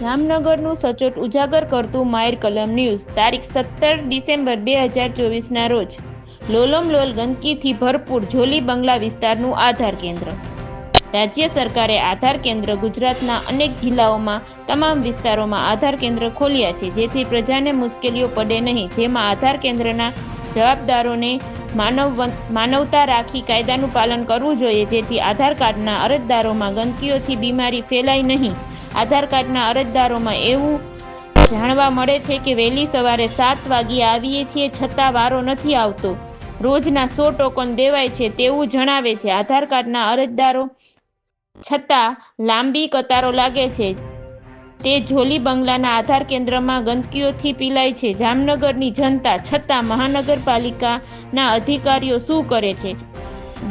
જામનગરનું સચોટ ઉજાગર કરતું માયર કલમ ન્યૂઝ તારીખ 17 ડિસેમ્બર 2024ના રોજ લોલમલોલ ગંદકીથી ભરપૂર જોલી બંગલા વિસ્તારનું આધાર કેન્દ્ર. રાજ્ય સરકારે આધાર કેન્દ્ર ગુજરાતના અનેક જિલ્લાઓમાં તમામ વિસ્તારોમાં આધાર કેન્દ્ર ખોલ્યા છે, જેથી પ્રજાને મુશ્કેલીઓ પડે નહીં. જેમાં આધાર કેન્દ્રના જવાબદારોને માનવતા રાખી કાયદાનું પાલન કરવું જોઈએ, જેથી આધાર કાર્ડના અરજદારોમાં ગંદકીઓથી બીમારી ફેલાય નહીં. આધાર કાર્ડના અરજદારોમાં એવું જાણવા મળે છે કે વહેલી સવારે 7 વાગ્યે આવીએ છીએ છતાં વારો નથી આવતો. રોજના 100 ટોકન દેવાય છે તેવું જણાવે છે આધાર કાર્ડના અરજદારો, છતાં લાંબી કતારો લાગે છે. તે જોલી બંગલાના આધાર કેન્દ્રમાં ગંદકીઓથી પીલાય છે. જામનગરની જનતા છતાં મહાનગરપાલિકાના અધિકારીઓ શું કરે છે?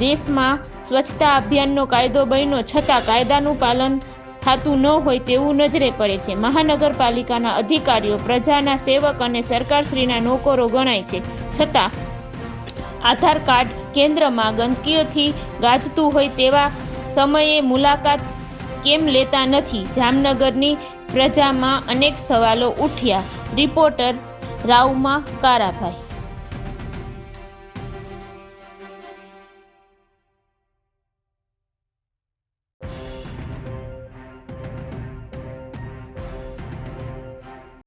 દેશમાં સ્વચ્છતા અભિયાનનો કાયદો બન્યો છતાં કાયદાનું પાલન થતું ન હોય તેવું નજરે પડે છે. મહાનગરપાલિકાના અધિકારીઓ પ્રજાના સેવક અને સરકારશ્રીના નોકરો ગણાય છે, છતાં આધાર કાર્ડ કેન્દ્રમાં ગંદકીઓથી ગાજતું હોય તેવા સમયે મુલાકાત કેમ લેતા નથી? જામનગરની પ્રજામાં અનેક સવાલો ઉઠ્યા. રિપોર્ટર રાઉમા કારાભાઈ.